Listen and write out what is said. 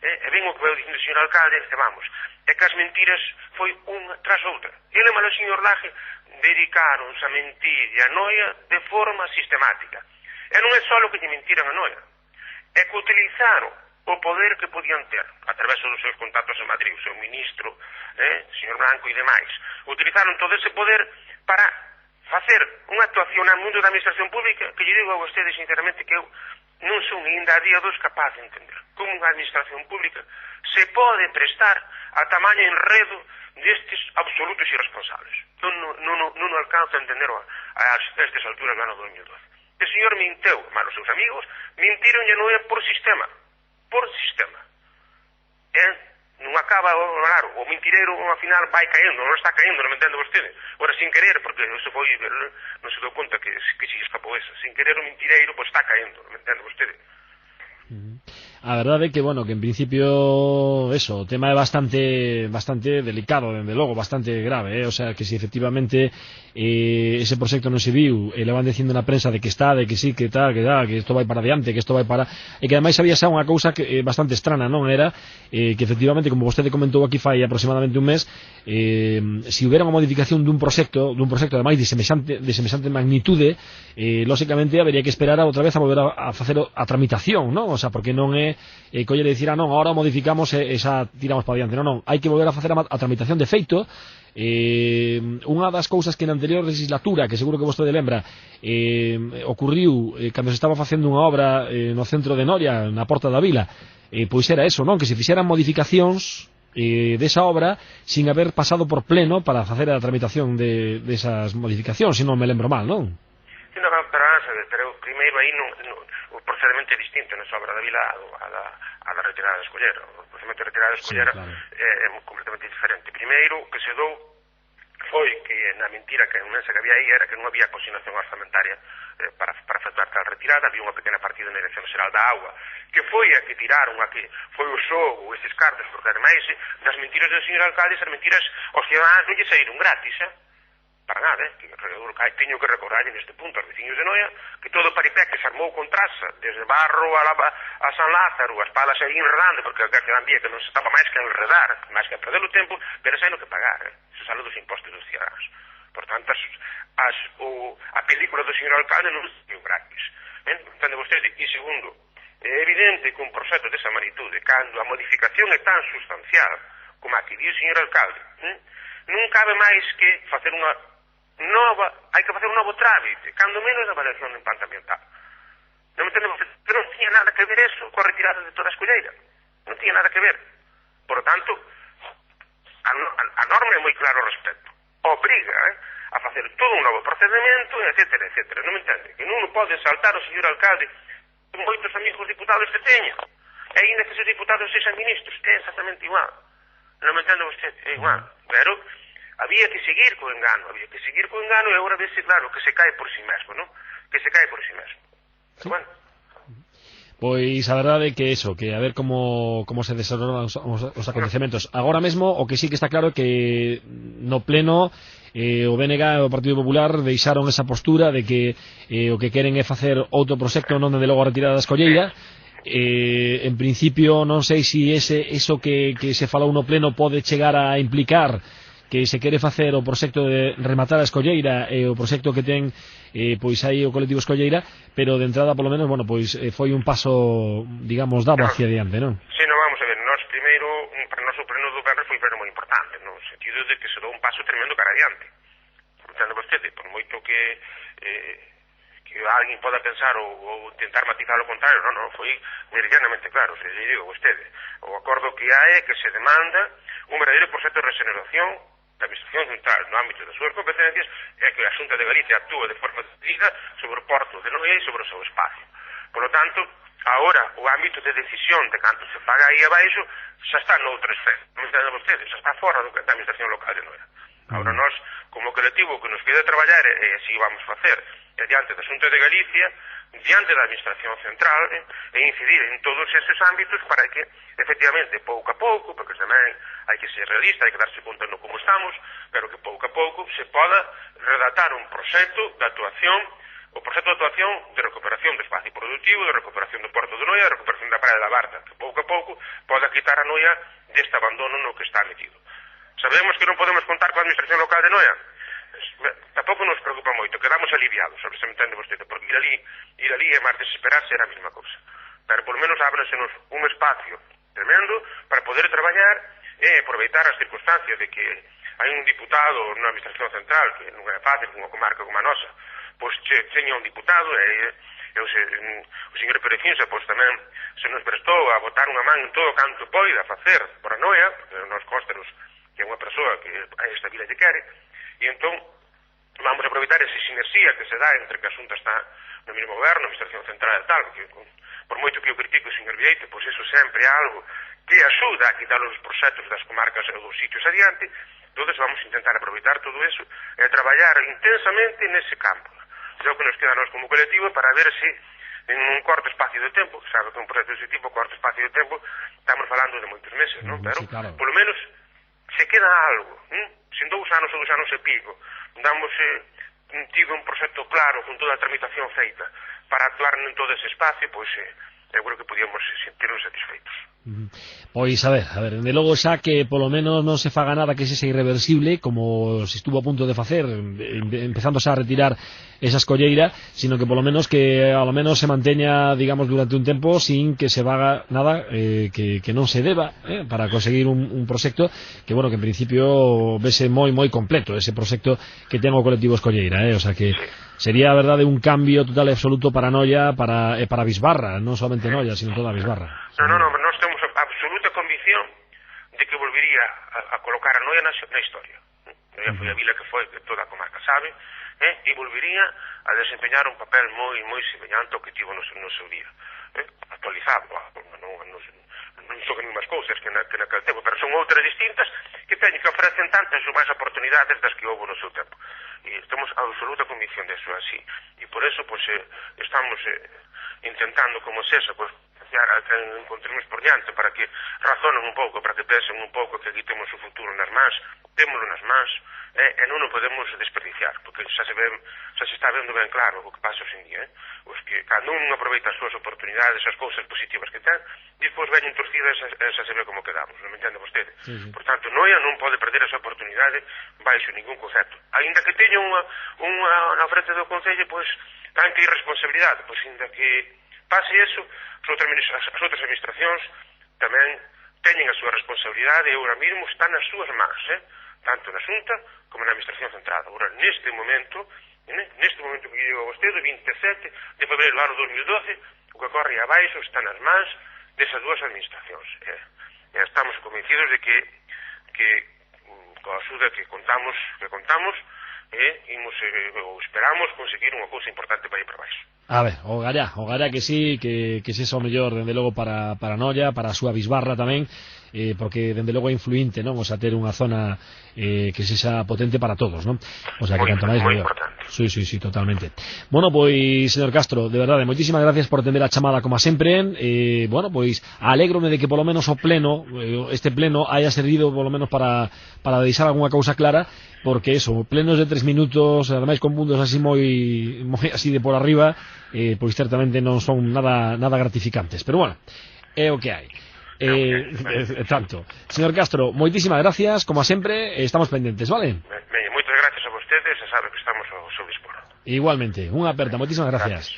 E ben o que veu dicindo o señor alcalde, e vamos, é que as mentiras foi unha tras outra. Ele e o señor Laje dedicaronse a mentir e a noia de forma sistemática. E non é só o que lle mentiran a noia, é que utilizaron o poder que podían ter, a través dos seus contactos en Madrid, o seu ministro, señor Blanco e demais, utilizaron todo ese poder para facer unha actuación no mundo da administración pública que lle digo a vostedes sinceramente que eu non son ainda a día dos capaz de entender como unha administración pública se pode prestar a tamaño enredo destes absolutos irresponsables. Non alcanzo a entender a estas alturas do ano 2012. O señor minteu, mas os seus amigos mintiron e non é por sistema. Non acaba, claro, o mentireiro ao final vai caendo, non está caendo, non me entende vostede. Ora, sin querer, porque non se deu conta que se escapou esa, sin querer o mentireiro, pois está caendo, non me entende vostede. A verdade é que, bueno, que en principio eso, o tema é bastante delicado, dende logo, bastante grave, o sea, que si efectivamente ese proxecto non se viu e le van dicindo na prensa de que está, de que sí, que tal, que isto vai para adiante, que isto vai para... E que ademais había xa unha cousa que bastante estrana, non? Era que efectivamente, como vostede comentou aquí fai aproximadamente un mes, se houbera unha modificación dun proxecto ademais de semexante magnitude, lóxicamente habería que esperar outra vez a volver a facer a tramitación, non? O sea, porque non é coller e dicir, non, agora modificamos e xa tiramos para diante, non, hai que volver a facer a tramitación de feito. Unha das cousas que na anterior legislatura, que seguro que vostede lembra, ocurriu cando se estaba facendo unha obra no centro de Noria, na Porta da Vila, pois era eso, non, que se fixeran modificacións desa obra sin haber pasado por pleno para facer a tramitación desas modificacións, se non me lembro mal, non? Pero primeiro aí o procedimento é distinto nesa obra da Vila a da retirada de Escollera. O procedimento de retirada de Escollera é completamente diferente. Primeiro, que se dou foi que na mentira que mensa que había aí era que non había consignación orzamentaria para efectuar tal retirada, había unha pequena partida na Dirección Xeral da Agua, que foi a que tiraron, a que foi o xogo, estes cartos, porque ademais das mentiras do señor alcalde, esas mentiras aos ciudadanos non lle saíron gratis, para nada, que teño que recordarlle neste punto aos veciños de Noia que todo o paripé que se armou con traza desde Barro a San Lázaro, as palas aí enredando, porque a Gran Vía que non se estaba máis que a enredar, máis que a perder o tempo, pero xa hai no que pagar, se sale dos impostos dos ciudadanos. Por tanto, a película do señor alcalde non é gratis, entende vostede? E segundo, é evidente que un proxecto desa magnitude, cando a modificación é tan sustancial como a que di o señor alcalde, non cabe máis que facer unha hai que facer un novo trámite, cando menos a avaliación de impacto ambiental. Non me entende vostede? Pero non tiña nada que ver eso coa retirada de toda a Escolleira. Non tiña nada que ver. Por tanto, a norma é moi claro ao respecto. Obriga a facer todo un novo procedimento, etcétera, etcétera. Non me entende? Que non pode saltar o señor alcalde con moitos amigos diputados que teña. E ainda que os diputados sexan ministros, é exactamente igual. Non me entende vostede? É igual. Pero había que seguir co engano e agora vese claro que se cae por si mesmo, non? Que se cae por si mesmo. Sí. Bueno. Pois a verdade é que eso, que a ver como se desarrollan os acontecementos. Agora mesmo o que sí que está claro é que no pleno o BNG e o Partido Popular deixaron esa postura de que o que queren é facer outro proxecto non de logo a retirada da Escolleira. En principio non sei se eso que se falou no pleno pode chegar a implicar que se quere facer o proxecto de rematar a Escolleira e o proxecto que ten pois aí o colectivo Escolleira, pero de entrada polo menos, bueno, pois foi un paso, digamos, dado hacia adiante, non? Si, non, vamos a ver, nós primeiro, para nós o pleno do Benres foi un pleno moi importante, no sentido de que se dou un paso tremendo cara adiante. Entende vostede, por moito que alguén poda pensar ou tentar matizar o contrario, non, foi meridianamente claro, se lle digo a vostede. O acordo que hai é que se demanda un verdadeiro proxecto de regeneración da Administración Central no ámbito das súas competencias é que a Xunta de Galicia actúe de forma decidida sobre o porto de Noia e sobre o seu espacio. Por lo tanto, agora o ámbito de decisión de canto se paga aí abaixo xa está noutras esfera, non entenden vostedes, xa está fora da Administración Local de Noia. Agora nós, como colectivo que nos queda traballar, e así vamos facer, diante da Xunta de Galicia, diante da Administración Central, e incidir en todos esos ámbitos para que, efectivamente, pouco a pouco, porque tamén hai que ser realista, hai que darse conta no como estamos, pero que pouco a pouco se poda redactar un proxecto de actuación o proxecto de actuación de recuperación do espacio productivo, de recuperación do Porto de Noia, de recuperación da Praia da Barta, que pouco a pouco pode quitar a Noia deste abandono no que está metido. Sabemos que non podemos contar coa administración local de Noia, tampouco nos preocupa moito, quedamos aliviados, sabe, se me entende vostede, porque ir ali e máis desesperarse era a mesma cousa. Pero por lo menos ábresenos un espacio tremendo para poder traballar e aproveitar as circunstancias de que hai un diputado na administración central, que non é fácil, unha comarca como a nosa, pois teña un diputado e o señor Perecinsa pois tamén se nos prestou a botar unha man en todo canto poida facer para Noia, porque nos constanos que é unha persoa que a esta vila lle quere, e entón vamos a aproveitar esa sinerxía que se dá entre que a Xunta está no mesmo goberno, na administración central e tal, que por moito que eu critico o señor Vieito, pois eso sempre é algo que axuda a quitar os proxectos das comarcas e dos sitios adiante. Entonces vamos a intentar aproveitar todo eso e traballar intensamente nese campo. É o que nos queda a nós como colectivo para ver se en un corto espacio de tempo, sabe que un proxecto dese tipo, corto espacio de tempo, estamos falando de moitos meses, non? Pero, sí, claro, polo menos, se queda algo, se en 2 anos ou 2 anos e pico, damos tido un proxecto claro, con toda a tramitación feita, para actuar en todo ese espacio, pois eu creo que podíamos sentirnos satisfeitos. Pois, a ver, dende logo xa que polo menos non se faga nada que sexa irreversible, como se estuvo a punto de facer, empezándose a retirar esa escolleira, sino que polo menos que ao menos se manteña, digamos, durante un tempo sin que se vaga nada que non se deba, para conseguir un proxecto que, bueno, que en principio vese moi completo, ese proxecto que ten o colectivo Escolleira, o sea que sería, a verdade, un cambio total e absoluto para Noia, para Bisbarra, non solamente Noia, sino toda Bisbarra. Non, nós temos absoluta convicción de que volvería a colocar a Noia na historia. Noia foi a vila que foi, que toda a comarca sabe, e volvería a desempeñar un papel moi semellante ao que tivo no seu día. Actualizado, non son as mesmas cousas que naquele tempo, pero son outras distintas que teñen que ofrecen tantas ou máis oportunidades das que houve no seu tempo. E temos absoluta convicción de eso así. E por eso, pues, estamos intentando, como se eso, pues, que encontremos por diante para que razonen un pouco, para que pensen un pouco que aquí temos o futuro nas mans, témolo nas mans, e non o podemos desperdiciar, porque xa se está vendo ben claro o que pasa hoxe en día, os que cando un aproveita as súas oportunidades, as cousas positivas que ten, despois veñen torcidas e xa se ve como quedamos, non me entende vostede? Sí. Por tanto, Noia non pode perder esa oportunidade baixo ningún concepto, aínda que teña unha na frente do Concello, pois, tanta irresponsabilidade, pois, aínda que pase eso, as outras administracións tamén teñen a súa responsabilidade e agora mesmo están nas súas mans, tanto na Xunta como na administración central. Agora, neste momento que digo a vostede, 27 de febreiro do ano 2012, o que corre abaixo está nas mans desas dúas administracións. Estamos convencidos de que coa axuda que contamos, ou esperamos conseguir unha cousa importante para ir para baixo. A ver, ogará que sí, que se o mellor, dende logo, para Noia, para a súa Bisbarra tamén, porque dende logo é influinte, non? O sea, ter unha zona que sexa potente para todos, non? O sea, que canto máis mellor. Sí, totalmente. Bueno, pois, señor Castro, de verdade, moitísimas gracias por atender a chamada como sempre. Bueno, pois, alégrome de que polo menos o pleno, este pleno, haya servido polo menos para deixar algunha cousa clara, porque eso, plenos de 3 minutos, ademais con puntos así moi así de por arriba, pois certamente non son nada gratificantes, pero bueno, é o que hai. Tanto. Señor Castro, moitísimas gracias, como sempre, estamos pendentes, vale? Moitas gracias a vostedes, se sabe que estamos ao seu dispor. Igualmente, unha aperta, moitísimas gracias.